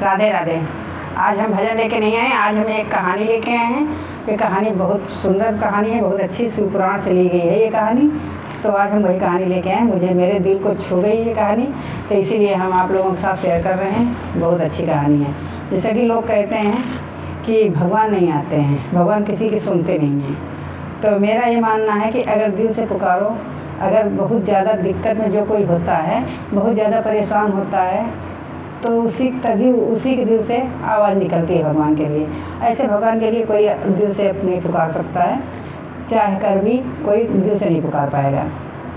राधे राधे। आज हम भजन लेके नहीं आए, आज हम एक कहानी लेके आए हैं। ये कहानी बहुत सुंदर कहानी है, बहुत अच्छी शिवपुराण से ली गई है ये कहानी। तो आज हम वही कहानी लेके आए, मुझे मेरे दिल को छू गई ये कहानी, तो इसीलिए हम आप लोगों के साथ शेयर कर रहे हैं। बहुत अच्छी कहानी है। जैसे कि लोग कहते हैं कि भगवान नहीं आते हैं, भगवान किसी की सुनते नहीं हैं। तो मेरा ये मानना है कि अगर दिल से पुकारो, अगर बहुत ज़्यादा दिक्कत में जो कोई होता है, बहुत ज़्यादा परेशान होता है, तो उसी के दिल से आवाज़ निकलती है भगवान के लिए। ऐसे भगवान के लिए कोई दिल से नहीं पुकार सकता है, चाह कर भी कोई दिल से नहीं पुकार पाएगा,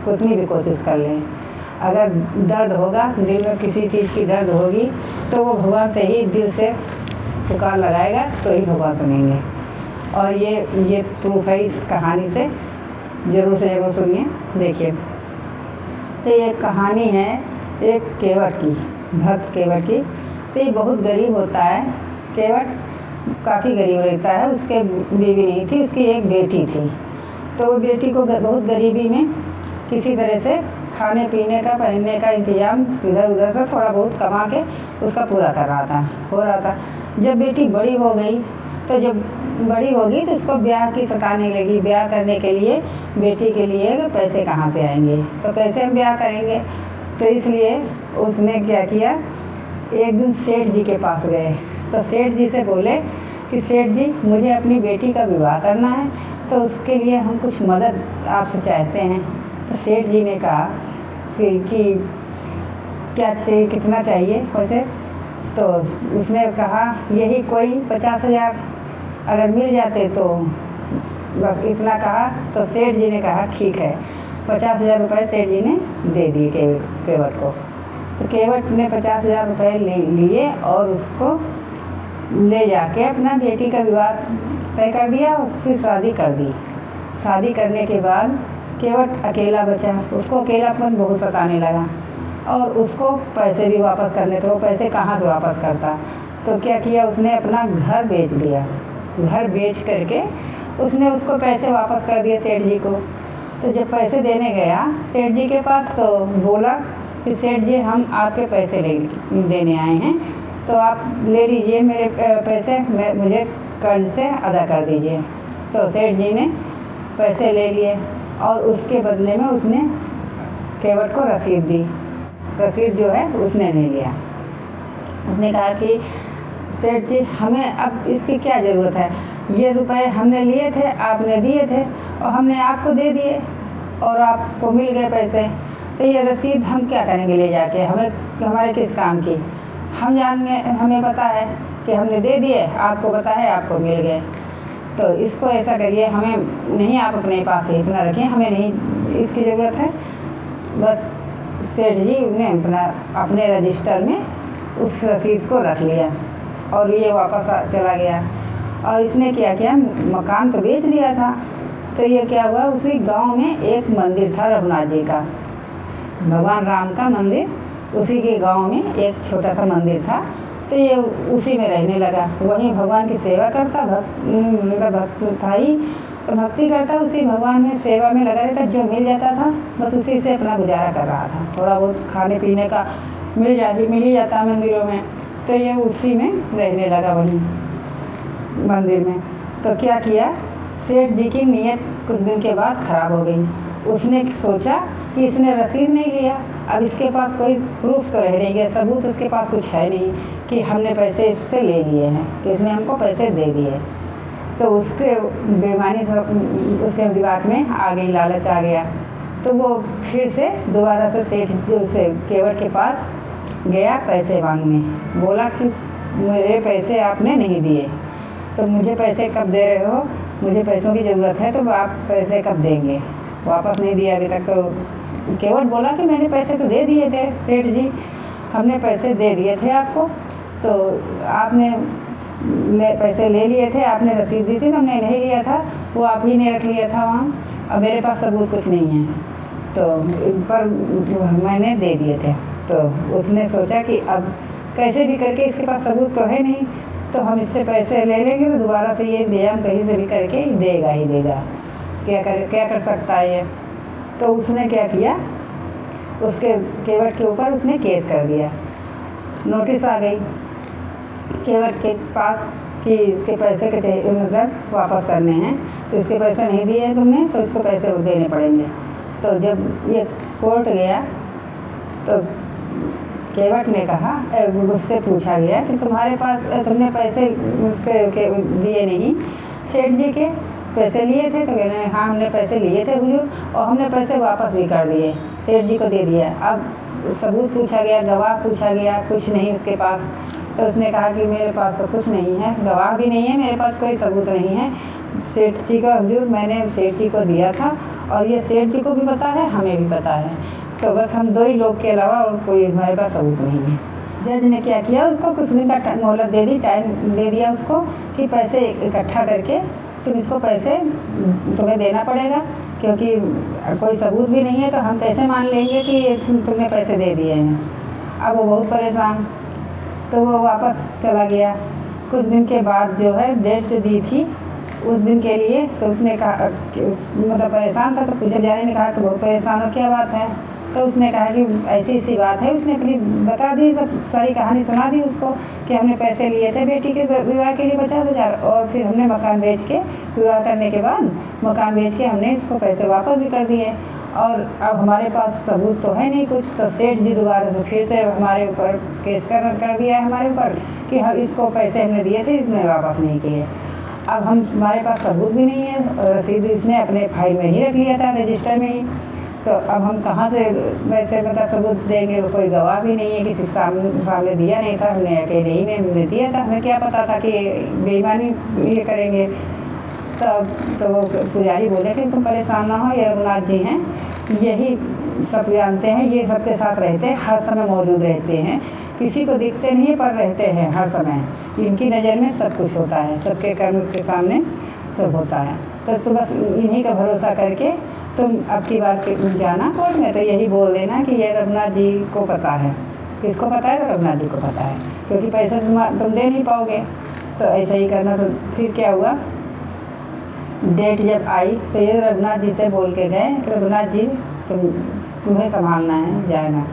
कितनी भी कोशिश कर लें। अगर दर्द होगा दिल में, किसी चीज़ की दर्द होगी, तो वो भगवान से ही दिल से पुकार लगाएगा, तो ही भगवान सुनेंगे। और ये प्रूफ है इस कहानी से, ज़रूर से ज़रूर सुनिए, देखिए। तो ये कहानी है एक केवट की, भक्त केवट की। तो ये बहुत गरीब होता है, केवट काफ़ी गरीब रहता है। उसके बीवी नहीं थी, उसकी एक बेटी थी। तो वो बेटी को बहुत गरीबी में किसी तरह से खाने पीने का, पहनने का इंतज़ाम इधर उधर से थोड़ा बहुत कमा के उसका पूरा हो रहा था। जब बेटी बड़ी हो गई, तो जब बड़ी होगी तो उसको ब्याह की सताने लगी। ब्याह करने के लिए बेटी के लिए पैसे कहाँ से आएंगे, तो कैसे हम ब्याह करेंगे। तो इसलिए उसने क्या किया, एक दिन सेठ जी के पास गए। तो सेठ जी से बोले कि सेठ जी, मुझे अपनी बेटी का विवाह करना है, तो उसके लिए हम कुछ मदद आपसे चाहते हैं। तो सेठ जी ने कहा कि क्या चाहिए, कितना चाहिए वैसे। तो उसने कहा यही कोई 50,000 अगर मिल जाते तो, बस इतना कहा। तो सेठ जी ने कहा ठीक है। 50,000 रुपये सेठ जी ने दे दिए केवट को। तो केवट ने 50,000 रुपये ले लिए और उसको ले जाके अपना बेटी का विवाह तय कर दिया, उसकी शादी कर दी। शादी करने के बाद केवट अकेला बचा, उसको अकेलापन बहुत सताने लगा और उसको पैसे भी वापस करने थे। वो पैसे कहाँ से वापस करता। तो क्या किया, उसने अपना घर बेच दिया। घर बेच करके उसने उसको पैसे वापस कर दिए सेठ जी को। तो जब पैसे देने गया सेठ जी के पास, तो बोला कि सेठ जी, हम आपके पैसे देने आए हैं, तो आप ले लीजिए मेरे पैसे, मुझे कर्ज से अदा कर दीजिए। तो सेठ जी ने पैसे ले लिए और उसके बदले में उसने केवट को रसीद दी। रसीद जो है उसने नहीं लिया। उसने कहा कि सेठ जी, हमें अब इसकी क्या ज़रूरत है, ये रुपए हमने लिए थे, आपने दिए थे और हमने आपको दे दिए और आपको मिल गए पैसे। तो ये रसीद हम क्या करेंगे ले जाके, हमें हमारे किस काम की। हमें पता है कि हमने दे दिए, आपको पता है आपको मिल गए। तो इसको ऐसा करिए, हमें नहीं, आप अपने पास ही अपना रखिए, हमें नहीं इसकी ज़रूरत है। बस सेठ जी ने अपने रजिस्टर में उस रसीद को रख लिया और ये वापस चला गया। और इसने क्या किया, मकान तो बेच दिया था। तो ये क्या हुआ, उसी गांव में एक मंदिर था रघुनाथ जी का, भगवान राम का मंदिर, उसी के गांव में एक छोटा सा मंदिर था। तो ये उसी में रहने लगा, वहीं भगवान की सेवा करता, भक्त था ही, तो भक्ति करता, उसी भगवान में सेवा में लगा रहता। जो मिल जाता था बस उसी से अपना गुजारा कर रहा था। थोड़ा बहुत खाने पीने का मिल ही जाता मंदिरों में। तो ये उसी में रहने लगा, वहीं मंदिर में। तो क्या किया, सेठ जी की नीयत कुछ दिन के बाद ख़राब हो गई। उसने सोचा कि इसने रसीद नहीं लिया, अब इसके पास कोई प्रूफ तो रह नहीं गया, सबूत इसके पास कुछ है नहीं कि हमने पैसे इससे ले लिए हैं, कि इसने हमको पैसे दे दिए। तो उसके बेईमानी से उसके दिमाग में आ गई, लालच आ गया। तो वो फिर से दोबारा से सेठ से केवट के पास गया पैसे मांगने। बोला कि मेरे पैसे आपने नहीं दिए, तो मुझे पैसे कब दे रहे हो, मुझे पैसों की ज़रूरत है, तो आप पैसे कब देंगे, वापस नहीं दिया अभी तक। तो केवट बोला कि मैंने पैसे तो दे दिए थे सेठ जी, हमने पैसे दे दिए थे आपको, तो आपने पैसे ले लिए थे, आपने रसीद दी थी, तो हमने नहीं लिया था, वो आप ही ने रख लिया था वहाँ, अब मेरे पास सबूत कुछ नहीं है, तो पर मैंने दे दिए थे। तो उसने सोचा कि अब कैसे भी करके इसके पास सबूत तो है नहीं, तो हम इससे पैसे ले लेंगे तो दोबारा से ये इंतजाम कहीं से भी करके देगा ही देगा, क्या कर सकता है ये। तो उसने क्या किया, उसके केवट के ऊपर उसने केस कर दिया। नोटिस आ गई केवट के पास कि इसके पैसे के चाहिए, मतलब वापस करने हैं, तो इसके पैसे नहीं दिए हैं तुमने तो इसको पैसे देने पड़ेंगे। तो जब ये कोर्ट गया तो केवट ने कहा, उससे पूछा गया कि तुम्हारे पास तुमने पैसे उसके दिए नहीं, सेठ जी के पैसे लिए थे? तो कह रहे हैं हाँ हमने पैसे लिए थे हुजूर, और हमने पैसे वापस भी कर दिए, सेठ जी को दे दिया। अब सबूत पूछा गया, गवाह पूछा गया, कुछ नहीं उसके पास। तो उसने कहा कि मेरे पास तो कुछ नहीं है, गवाह भी नहीं है, मेरे पास कोई सबूत नहीं है। सेठ जी का हुजूर मैंने सेठ जी को दिया था, और ये सेठ जी को भी पता है, हमें भी पता है, तो बस हम 2 ही लोग के अलावा और कोई हमारे पास सबूत नहीं है। जज ने क्या किया, उसको कुछ दिन का मोहलत दे दी, टाइम दे दिया उसको कि पैसे इकट्ठा करके तुम इसको पैसे तुम्हें देना पड़ेगा, क्योंकि कोई सबूत भी नहीं है तो हम कैसे मान लेंगे कि तुमने पैसे दे दिए हैं। अब वो बहुत परेशान, तो वो वापस चला गया। कुछ दिन के बाद जो है डेट जो दी थी उस दिन के लिए, तो उसने कहा कि मतलब परेशान था, तो पूजा जाने ने कहा कि बहुत परेशान हो, क्या बात है? तो उसने कहा कि ऐसी ऐसी बात है। उसने अपनी बता दी, सब सारी कहानी सुना दी उसको कि हमने पैसे लिए थे बेटी के विवाह के लिए 50,000, और फिर हमने मकान बेच के, विवाह करने के बाद मकान बेच के हमने इसको पैसे वापस भी कर दिए, और अब हमारे पास सबूत तो है नहीं कुछ। तो सेठ जी दोबारा से फिर से हमारे ऊपर केस कर दिया है हमारे ऊपर कि हम इसको पैसे हमने दिए थे, इसने वापस नहीं किए। अब हमारे पास सबूत भी नहीं है, रसीद इसने अपने फाइल में ही रख लिया था, रजिस्टर में ही। तो अब हम कहाँ से वैसे मतलब सबूत देंगे? कोई गवाह भी नहीं है, किसी सामने दिया नहीं था, हमने अकेले ही में हमने दिया था, हमें क्या पता था कि बेईमानी ये करेंगे। तो वो पुजारी बोले कि तुम परेशान ना हो, ये रघुनाथ जी हैं, यही सब जानते हैं, ये सबके साथ रहते हैं, हर समय मौजूद रहते हैं, किसी को दिखते नहीं पर रहते हैं हर समय, इनकी नज़र में सब कुछ होता है, सबके कर्म उसके सामने सब होता है। तो बस इन्हीं का भरोसा करके तुम अब की बार जाना कोर्ट में, तो यही बोल देना कि ये रघुनाथ जी को पता है। किसको पता है? तो रघुनाथ जी को पता है, क्योंकि पैसे तुम दे नहीं पाओगे। तो ऐसा ही करना। तो फिर क्या हुआ, डेट जब आई तो ये रघुनाथ जी से बोल के गए कि रघुनाथ जी तुम्हें संभालना है, जाना।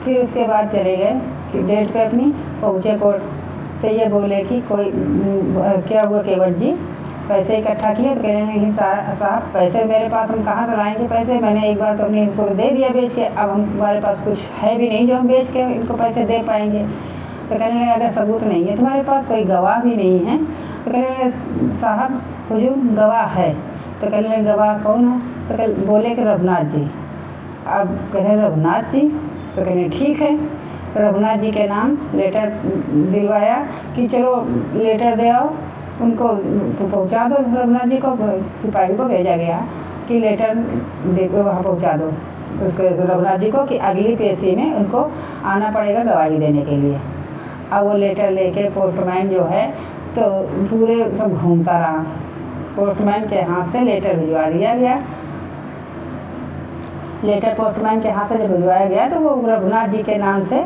फिर उसके बाद चले गए कि डेट पे अपनी पहुँचे कोर्ट, तो ये बोले कि कोई क्या हुआ केवट जी, पैसे इकट्ठा किए? तो कह रहे नहीं साहब, पैसे मेरे पास, हम कहाँ से लाएंगे पैसे? मैंने एक बार तो अपने इनको दे दिया बेच के, अब हमारे पास कुछ है भी नहीं जो हम बेच के इनको पैसे दे पाएंगे। तो कहने लगे अगर सबूत नहीं है तुम्हारे पास, कोई गवाह भी नहीं है? तो कहने लगे साहब हुजूर गवाह है। तो कहने लगे गवाह कौन है? तो बोले कि रघुनाथ जी। अब कह रहे रघुनाथ जी? तो कहने ठीक है। तो रघुनाथ जी के नाम लेटर दिलवाया कि चलो लेटर दे आओ, उनको पहुंचा दो। रघुनाथ जी को सिपाही को भेजा गया कि लेटर दे वहाँ पहुंचा दो उसके रघुनाथ जी को कि अगली पेशी में उनको आना पड़ेगा गवाही देने के लिए। अब वो लेटर लेके पोस्टमैन जो है तो पूरे सब घूमता रहा, पोस्टमैन के हाथ से लेटर भिजवा दिया गया। लेटर पोस्टमैन के हाथ से जब भिजवाया गया तो वो रघुनाथ जी के नाम से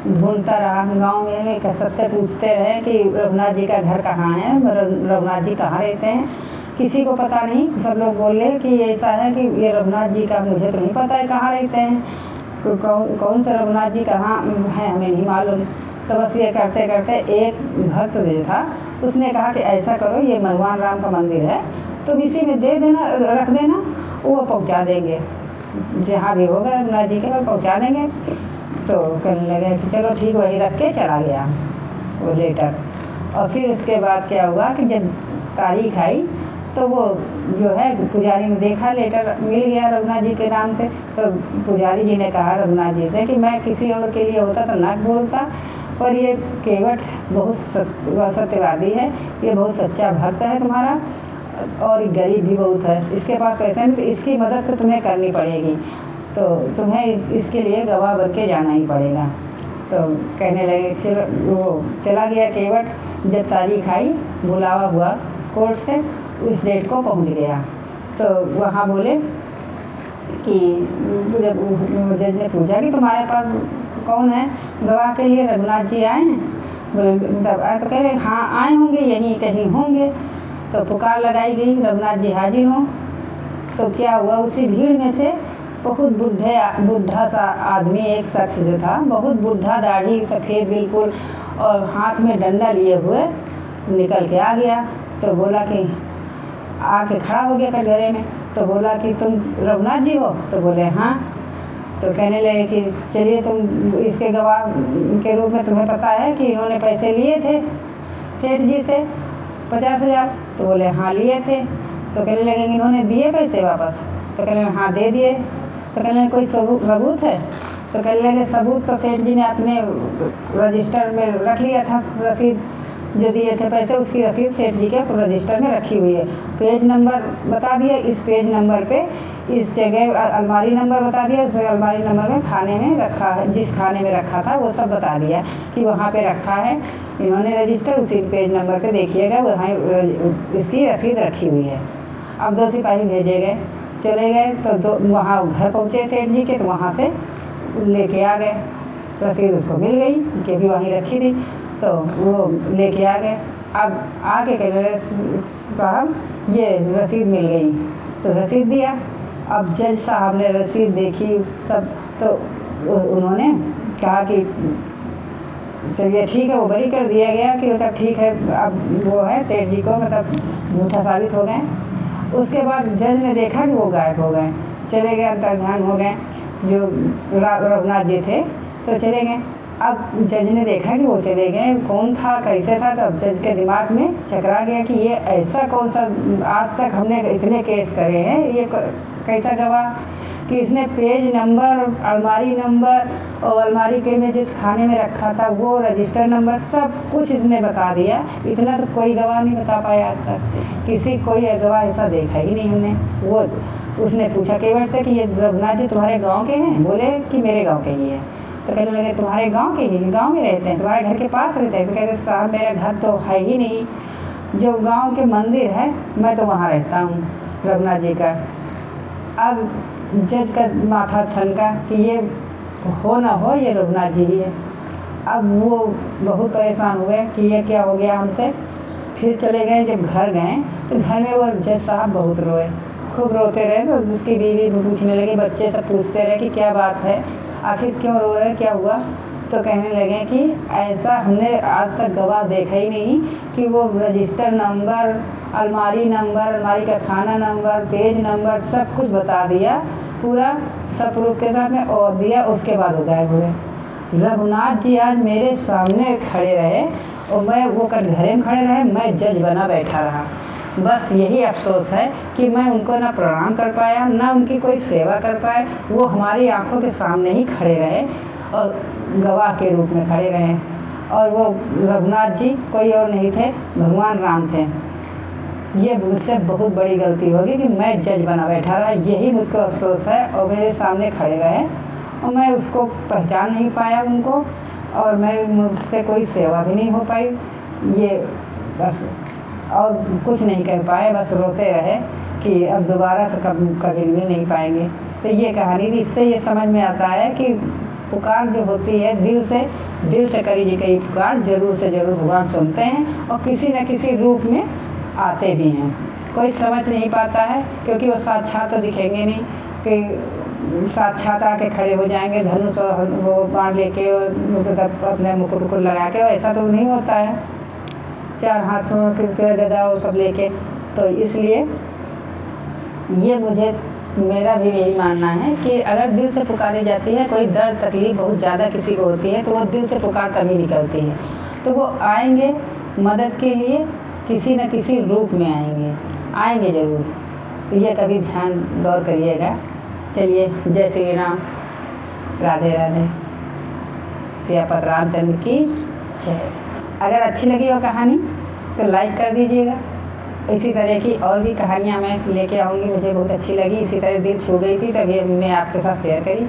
ढूंढता रहा गांव में, सबसे पूछते रहे कि रघुनाथ जी का घर कहाँ है, रघुनाथ जी कहाँ रहते हैं। किसी को पता नहीं, सब लोग बोले कि ऐसा है कि ये रघुनाथ जी का मुझे तो नहीं पता है कहाँ रहते हैं, कौन से रघुनाथ जी कहाँ हैं हमें नहीं मालूम। तो बस ये करते करते एक भक्त जो था उसने कहा कि ऐसा करो, ये भगवान राम का मंदिर है तो इसी में दे देना, रख देना, वो पहुँचा देंगे, जहाँ भी होगा रघुनाथ जी के वो पहुँचा देंगे। तो कहने लगे कि चलो ठीक, वही रख के चला गया वो लेटर। और फिर उसके बाद क्या हुआ कि जब तारीख आई तो वो जो है पुजारी ने देखा लेटर मिल गया रघुनाथ जी के नाम से। तो पुजारी जी ने कहा रघुनाथ जी से कि मैं किसी और के लिए होता तो ना बोलता, पर ये केवट बहुत सत्यवादी है, ये बहुत सच्चा भक्त है तुम्हारा, और गरीब भी बहुत है, इसके पास पैसे नहीं, तो इसकी मदद तो तुम्हें करनी पड़ेगी, तो तुम्हें इसके लिए गवाह बन के जाना ही पड़ेगा। तो कहने लगे चलो, वो चला गया केवट। जब तारीख आई, बुलावा हुआ कोर्ट से, उस डेट को पहुंच गया। तो वहाँ बोले कि जब जज ने पूछा कि तुम्हारे पास कौन है गवाह के लिए, रघुनाथ जी आए हैं? बोले तो कह रहे हाँ आए होंगे, यहीं कहीं होंगे। तो पुकार लगाई गई, रघुनाथ जी हाजिर हों। तो क्या हुआ, उसी भीड़ में से बहुत बूढ़ा सा आदमी, एक शख्स जो था बहुत बूढ़ा, दाढ़ी सफ़ेद बिल्कुल, और हाथ में डंडा लिए हुए निकल के आ गया। तो बोला कि आके खड़ा हो गया कटघरे में। तो बोला कि तुम रघुनाथ जी हो? तो बोले हाँ। तो कहने लगे कि चलिए तुम इसके गवाह के रूप में तुम्हें पता है कि इन्होंने पैसे लिए थे सेठ जी से 50,000? तो बोले हाँ लिए थे। तो कहने लगे कि इन्होंने दिए पैसे वापस? तो कहने लगे हाँ दे दिए। तो कहने लगे कोई सबूत है? तो कहने लगे सबूत तो सेठ जी ने अपने रजिस्टर में रख लिया था, रसीद जो दिए थे पैसे उसकी रसीद सेठ जी के रजिस्टर में रखी हुई है। पेज नंबर बता दिया, इस पेज नंबर पे इस जगह अलमारी नंबर बता दिया, उस अलमारी नंबर में खाने में रखा है, जिस खाने में रखा था वो सब बता दिया कि वहाँ पे रखा है इन्होंने रजिस्टर, उसी पेज नंबर पे देखिएगा वहाँ इसकी रसीद रखी हुई है। अब 2 सिपाही भेजे गए, चले गए तो वहाँ घर पहुँचे सेठ जी के, तो वहाँ से लेके आ गए रसीद, उसको मिल गई क्योंकि वहीं रखी थी। तो वो लेके आ गए। अब आके कह रहे साहब ये रसीद मिल गई, तो रसीद दिया। अब जज साहब ने रसीद देखी सब, तो उन्होंने कहा कि चलिए ठीक है, वो बरी कर दिया गया कि मतलब ठीक है, अब वो है सेठ जी को मतलब झूठा साबित हो गए। उसके बाद जज ने देखा कि वो गायब हो गए, चले गए, अंतर्ध्यान हो गए जो रघुनाथ जी थे, तो चले गए। अब जज ने देखा कि वो चले गए, कौन था कैसे था, तो अब जज के दिमाग में चकरा गया कि ये ऐसा कौन सा, आज तक हमने इतने केस करे हैं, ये कैसा गवाह कि इसने पेज नंबर, अलमारी नंबर और अलमारी के में जिस खाने में रखा था वो रजिस्टर नंबर सब कुछ इसने बता दिया। इतना तो कोई गवाह नहीं बता पाया आज तक, किसी कोई गवाह ऐसा देखा ही नहीं हमने। वो उसने पूछा केवट से कि ये रघुनाथ जी तुम्हारे गाँव के हैं? बोले कि मेरे गाँव के ही है। तो कहने लगे तुम्हारे गांव के ही, गांव में रहते हैं, तुम्हारे घर के पास रहते हैं? तो कहते साहब मेरा घर तो है ही नहीं, जो गांव के मंदिर है मैं तो वहाँ रहता हूँ रघुनाथ जी का। अब जज का माथा ठनका कि ये हो ना हो ये रघुनाथ जी ही है। अब वो बहुत परेशान हुए कि ये क्या हो गया हमसे। फिर चले गए, जब घर गए तो घर में वो जज साहब बहुत रोए, खूब रोते रहे। तो उसकी बीवी पूछने लगी, बच्चे सब पूछते रहे कि क्या बात है, आखिर क्यों रो रहे, क्या हुआ? तो कहने लगे कि ऐसा हमने आज तक गवाह देखा ही नहीं कि वो रजिस्टर नंबर, अलमारी नंबर, अलमारी का खाना नंबर, पेज नंबर सब कुछ बता दिया पूरा सब प्रूफ के साथ में और दिया। उसके बाद वो गायब हुए। रघुनाथ जी आज मेरे सामने खड़े रहे और मैं वो कटघरे में खड़े रहे, मैं जज बना बैठा रहा। बस यही अफसोस है कि मैं उनको ना प्रणाम कर पाया, ना उनकी कोई सेवा कर पाए। वो हमारी आंखों के सामने ही खड़े रहे और गवाह के रूप में खड़े रहे। और वो रघुनाथ जी कोई और नहीं थे, भगवान राम थे। ये मुझसे बहुत बड़ी गलती होगी कि मैं जज बना बैठा रहा, यही मुझको अफसोस है। और मेरे सामने खड़े रहे और मैं उसको पहचान नहीं पाया उनको, और मैं मुझसे कोई सेवा भी नहीं हो पाई। ये बस और कुछ नहीं कह पाए, बस रोते रहे कि अब दोबारा से कभी मिल नहीं पाएंगे। तो ये कहानी थी। इससे ये समझ में आता है कि पुकार जो होती है दिल से करी गई पुकार ज़रूर से ज़रूर भगवान सुनते हैं और किसी न किसी रूप में आते भी हैं। कोई समझ नहीं पाता है क्योंकि वो साक्षात तो दिखेंगे नहीं कि साक्षात आके खड़े हो जाएंगे धनुष और वो बाण लेके अपने मुकुट लगा के, ऐसा तो नहीं होता है, 4 हाथों के गदा वो सब लेके। तो इसलिए ये मेरा भी यही मानना है कि अगर दिल से पुकारी जाती है, कोई दर्द तकलीफ बहुत ज़्यादा किसी को होती है, तो वो दिल से पुकार तभी निकलती है, तो वो आएंगे मदद के लिए, किसी न किसी रूप में आएंगे ज़रूर। तो ये कभी ध्यान गौर करिएगा। चलिए, जय श्री राम, राधे राधे, सियापत रामचंद्र की जय। अगर अच्छी लगी वो कहानी तो लाइक कर दीजिएगा। इसी तरह की और भी कहानियाँ मैं लेके आऊँगी, मुझे बहुत अच्छी लगी, इसी तरह दिल छू गई थी तभी मैं आपके साथ शेयर करी।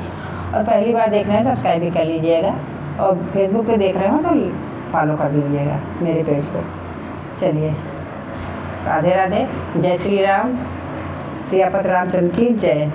और पहली बार देख रहे हैं सब्सक्राइब भी कर लीजिएगा, और फेसबुक पे देख रहे हो तो फॉलो कर लीजिएगा मेरे पेज को। चलिए, राधे राधे, जय श्री राम, सियापत रामचंद्र की जय।